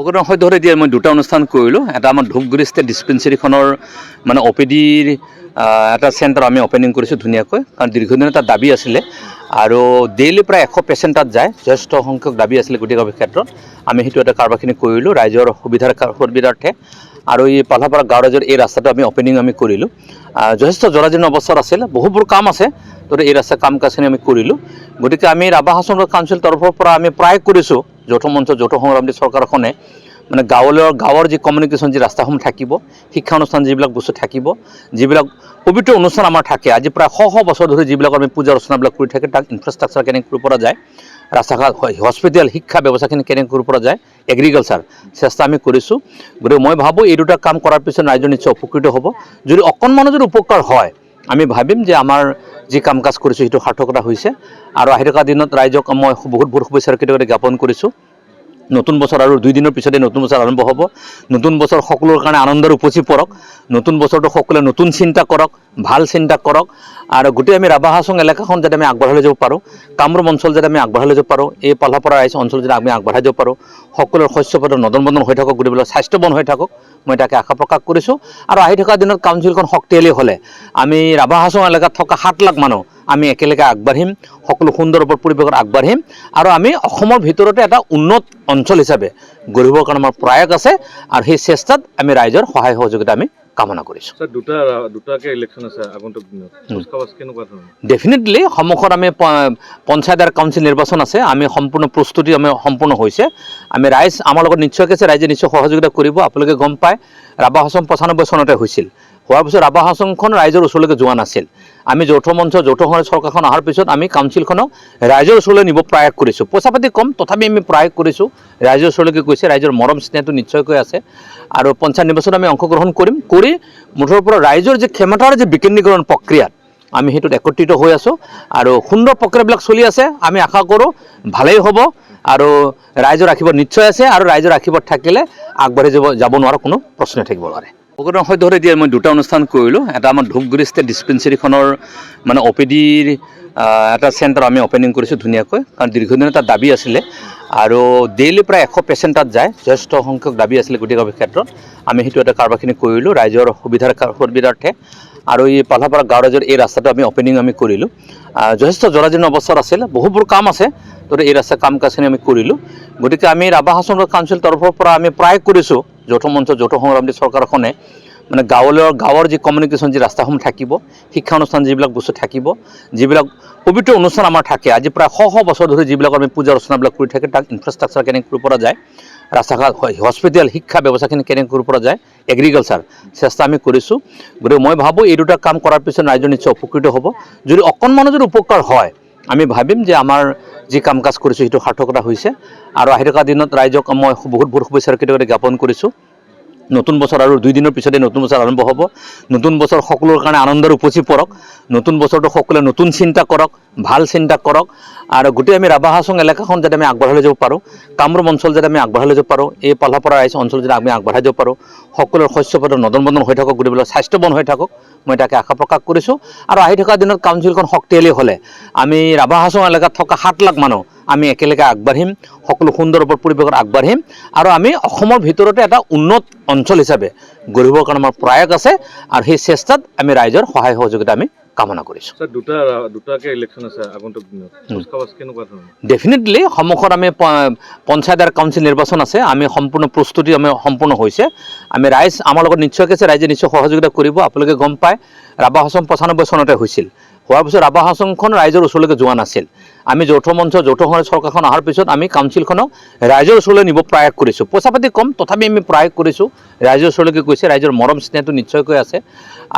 হয় ধৰে দিয়ে মই দুটা অনুষ্ঠান কৰিলোঁ। এটা আমাৰ ধূপগুৰি ষ্টেট ডিছপেঞ্চেৰীখনৰ মানে OPDৰ এটা চেণ্টাৰ আমি অপেনিং কৰিছোঁ ধুনীয়াকৈ, কাৰণ দীৰ্ঘদিনৰ এটা দাবী আছিলে আৰু ডেইলি প্ৰায় 100 পেচেণ্ট তাত যায়, যথেষ্ট সংখ্যক দাবী আছিলে গোটেই ক্ষেত্ৰত। আমি সেইটো এটা কাৰবাৰখিনি কৰিলোঁ ৰাইজৰ সুবিধাৰ্থে। আৰু এই পাল্লাপাৰা গাঁও ৰাইজৰ এই ৰাস্তাটো আমি অপেনিং আমি কৰিলোঁ। যথেষ্ট জৰাজীৰ্ণ অৱস্থাত আছিল, বহুবোৰ কাম আছে, তো এই ৰাস্তা কাম কাজখিনি আমি কৰিলোঁ। গতিকে আমি ৰাভা হাছন কাউন্সিল তৰফৰ পৰা আমি প্ৰায় কৰিছোঁ যৌথ মঞ্চ যৌথ সংগ্ৰামী চৰকাৰখনে মানে গাঁৱৰ যি কমিউনিকেশ্যন যি ৰাস্তাসমূহ থাকিব, শিক্ষানুষ্ঠান যিবিলাক বস্তু থাকিব, যিবিলাক পবিত্ৰ অনুষ্ঠান আমাৰ থাকে, আজি প্ৰায় শ বছৰ ধৰি যিবিলাক আমি পূজা অৰ্চনাবিলাক কৰি থাকে, তাক ইনফ্ৰাষ্ট্ৰাকচাৰ কেনেকৈ কৰিব পৰা যায়, ৰাস্তা ঘাট হস্পিটেল শিক্ষা ব্যৱস্থাখিনি কেনেকৈ কৰিব পৰা যায়, এগ্ৰিকালচাৰ চেষ্টা আমি কৰিছোঁ। গতিকে মই ভাবোঁ এই দুটা কাম কৰাৰ পিছত ৰাইজৰ নিশ্চয় উপকৃত হ'ব। যদি অকণমানো যদি উপকাৰ হয়, আমি ভাবিম যে আমাৰ যি কাম কাজ কৰিছোঁ সেইটো সাৰ্থকতা হৈছে। আৰু আহি থকা দিনত ৰাইজক মই বহুত শুভেচ্ছাৰ কৃতজ্ঞতা জ্ঞাপন কৰিছোঁ। নতুন বছৰ আৰু 2 দিনৰ পিছতে নতুন বছৰ আৰম্ভ হ'ব। নতুন বছৰ সকলোৰ কাৰণে আনন্দৰ উপচি পৰক। নতুন বছৰটো সকলোৱে নতুন চিন্তা কৰক, ভাল চিন্তা কৰক, আৰু গোটেই আমি ৰাভা হাছং এলেকাখন যাতে আমি আগবঢ়াই লৈ যাব পাৰোঁ, কামৰূপ অঞ্চল যাতে আমি আগবঢ়াই লৈ যাব পাৰোঁ, এই পাল্লাপাৰা ৰাইজ অঞ্চল যাতে আমি আগবঢ়াই যাব পাৰোঁ, সকলোৰে শস্য পথৰ নদন বদন হৈ থাকক, গোটেইবিলাক স্বাস্থ্যৱান হৈ থাকক, মই তাকে আশা প্ৰকাশ কৰিছোঁ। আৰু আহি থকা দিনত কাউন্সিলখন শক্তিশালী হ'লে আমি ৰাভা হাছং এলেকাত থকা 7 লাখ মানুহ আমি একেলগে আগবাঢ়িম, সকলো সুন্দৰ পৰিৱেশত আগবাঢ়িম, আৰু আমি অসমৰ ভিতৰতে এটা উন্নত অঞ্চল হিচাপে গঢ়িবৰ কাৰণে আমাৰ প্ৰয়াস আছে। আৰু সেই চেষ্টাত আমি ৰাইজৰ সহায় সহযোগিতা আমি কামনা কৰিছোঁ। ডেফিনেটলি সন্মুখত আমি পঞ্চায়ত আৰু কাউন্সিল নিৰ্বাচন আছে, আমি সম্পূৰ্ণ প্ৰস্তুতি সম্পূৰ্ণ হৈছে। আমি ৰাইজ আমাৰ লগত নিশ্চয়কৈ আছে, ৰাইজে নিশ্চয় সহযোগিতা কৰিব। আপোনালোকে গম পায় ৰাভা হাছং 95 চনতে হৈছিল, হোৱাৰ পিছত ৰাভা হাছংখন ৰাইজৰ ওচৰলৈকে যোৱা নাছিল। আমি যৌথ মঞ্চ যৌথ সংগ্ৰামী চৰকাৰখন অহাৰ পিছত আমি কাউন্সিলখনক ৰাইজৰ ওচৰলৈ নিব প্ৰয়াস কৰিছোঁ। পইচা পাতি কম, তথাপি আমি প্ৰয়াস কৰিছোঁ, ৰাইজৰ ওচৰলৈকে গৈছে, ৰাইজৰ মৰম স্নেহটো নিশ্চয়কৈ আছে। আৰু পঞ্চায়ত নিৰ্বাচনত আমি অংশগ্ৰহণ কৰি মুঠৰ পৰা ৰাইজৰ যি ক্ষমতাৰ যি বিকেন্দ্ৰীকৰণ প্ৰক্ৰিয়াত আমি সেইটোত একত্ৰিত হৈ আছোঁ, আৰু সুন্দৰ প্ৰক্ৰিয়াবিলাক চলি আছে। আমি আশা কৰোঁ ভালেই হ'ব, আৰু ৰাইজৰ আশীৰ্বাদ নিশ্চয় আছে, আৰু ৰাইজৰ আশীৰ্বাদ থাকিলে আগবাঢ়ি যাব নোৱাৰা কোনো প্ৰশ্নই থাকিব নোৱাৰে। হয় ধৰে দিয়ে মই দুটা অনুষ্ঠান কৰিলোঁ। এটা আমাৰ ধূপগুৰি ষ্টেট ডিছপেঞ্চেৰীখনৰ মানে OPDৰ এটা চেণ্টাৰ আমি অপেনিং কৰিছোঁ ধুনীয়াকৈ, কাৰণ দীৰ্ঘদিনৰ এটা দাবী আছিলে আৰু ডেইলি প্ৰায় 100 পেচেণ্ট তাত যায়, যথেষ্ট সংখ্যক দাবী আছিলে গোটেই ক্ষেত্ৰত। আমি সেইটো এটা কাৰবাৰখিনি কৰিলোঁ ৰাইজৰ সুবিধাৰ্থে। আৰু এই পাল্লাপাৰা গাঁও ৰাইজৰ এই ৰাস্তাটো আমি অপেনিং আমি কৰিলোঁ। যথেষ্ট জৰাজীৰ্ণ অৱস্থাত আছিল, বহুবোৰ কাম আছে, তো এই ৰাস্তা কাম কাজখিনি আমি কৰিলোঁ। গতিকে আমি ৰাভা হাছং কাউন্সিল তৰফৰ পৰা আমি প্ৰায় কৰিছোঁ যৌথ মঞ্চ যৌথ সংগ্ৰামী চৰকাৰখনে মানে গাঁৱৰ যি কমিউনিকেশ্যন যি ৰাস্তাসমূহ থাকিব, শিক্ষানুষ্ঠান যিবিলাক বস্তু থাকিব, যিবিলাক পবিত্ৰ অনুষ্ঠান আমাৰ থাকে, আজি প্ৰায় শ বছৰ ধৰি যিবিলাক আমি পূজা অৰ্চনাবিলাক কৰি থাকে, তাক ইনফ্ৰাষ্ট্ৰাকচাৰ কেনেকৈ কৰিব পৰা যায়, ৰাস্তা ঘাট হস্পিটেল শিক্ষা ব্যৱস্থাখিনি কেনেকৈ কৰিব পৰা যায়, এগ্ৰিকালচাৰ চেষ্টা আমি কৰিছোঁ। গতিকে মই ভাবোঁ এই দুটা কাম কৰাৰ পিছত ৰাইজৰ নিশ্চয় উপকৃত হ'ব। যদি অকণমানো যদি উপকাৰ হয়, আমি ভাবিম যে আমাৰ যি কাম কাজ কৰিছোঁ সেইটো সাৰ্থকতা হৈছে। আৰু আহি থকা দিনত ৰাইজক মই বহুত শুভেচ্ছাৰ কৃতজ্ঞতা জ্ঞাপন কৰিছোঁ। নতুন বছৰ আৰু 2 দিনৰ পিছতে নতুন বছৰ আৰম্ভ হ'ব। নতুন বছৰ সকলোৰ কাৰণে আনন্দৰ উপচি পৰক। নতুন বছৰটো সকলোৱে নতুন চিন্তা কৰক, ভাল চিন্তা কৰক, আৰু গোটেই আমি ৰাভা হাছং এলেকাখন যাতে আমি আগবঢ়াই লৈ যাব পাৰোঁ, কামৰূপ অঞ্চল যাতে আমি আগবঢ়াই লৈ যাব পাৰোঁ, এই পাল্লাপাৰা ৰাইজ অঞ্চল যাতে আমি আগবঢ়াই যাব পাৰোঁ, সকলোৰে শস্য পথৰ নদন বদন হৈ থাকক, গোটেইবিলাক স্বাস্থ্যৱান হৈ থাকক, মই তাকে আশা প্ৰকাশ কৰিছোঁ। আৰু আহি থকা দিনত কাউন্সিলখন শক্তিশালী হ'লে আমি ৰাভা হাছং এলেকাত থকা 7 লাখ মানুহ আমি একেলগে আগবাঢ়িম, সকলো সুন্দৰ পৰিৱেশত আগবাঢ়িম, আৰু আমি অসমৰ ভিতৰতে এটা উন্নত অঞ্চল হিচাপে গঢ়িবৰ কাৰণে আমাৰ প্ৰয়াস আছে। আৰু সেই চেষ্টাত আমি ৰাইজৰ সহায় সহযোগিতা আমি কামনা কৰিছোঁ। ডেফিনেটলি সন্মুখত আমি পঞ্চায়ত আৰু কাউন্সিল নিৰ্বাচন আছে, আমি সম্পূৰ্ণ প্ৰস্তুতি সম্পূৰ্ণ হৈছে। আমি ৰাইজ আমাৰ লগত নিশ্চয়কৈ আছে, ৰাইজে নিশ্চয় সহযোগিতা কৰিব। আপোনালোকে গম পায় ৰাভা হাছং 95 চনতে হৈছিল, হোৱাৰ পিছত ৰাভা হাছংখন ৰাইজৰ ওচৰলৈকে যোৱা নাছিল। আমি যৌথ মঞ্চ যৌথ সংগ্ৰামী চৰকাৰখন অহাৰ পিছত আমি কাউন্সিলখনক ৰাইজৰ ওচৰলৈ নিব প্ৰয়াস কৰিছোঁ। পইচা পাতি কম, তথাপি আমি প্ৰয়াস কৰিছোঁ, ৰাইজৰ ওচৰলৈকে গৈছে, ৰাইজৰ মৰম স্নেহটো নিশ্চয়কৈ আছে।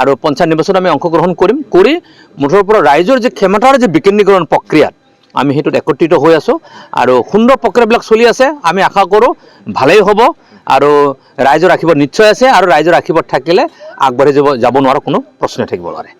আৰু পঞ্চায়ত নিৰ্বাচনত আমি অংশগ্ৰহণ কৰি মুঠৰ পৰা ৰাইজৰ যি ক্ষমতাৰ যি বিকেন্দ্ৰীকৰণ প্ৰক্ৰিয়াত আমি সেইটোত একত্ৰিত হৈ আছোঁ, আৰু সুন্দৰ প্ৰক্ৰিয়াবিলাক চলি আছে। আমি আশা কৰোঁ ভালেই হ'ব, আৰু ৰাইজৰ আশীৰ্বাদ নিশ্চয় আছে, আৰু ৰাইজৰ আশীৰ্বাদ থাকিলে আগবাঢ়ি যাব নোৱাৰা কোনো প্ৰশ্নই থাকিব নোৱাৰে।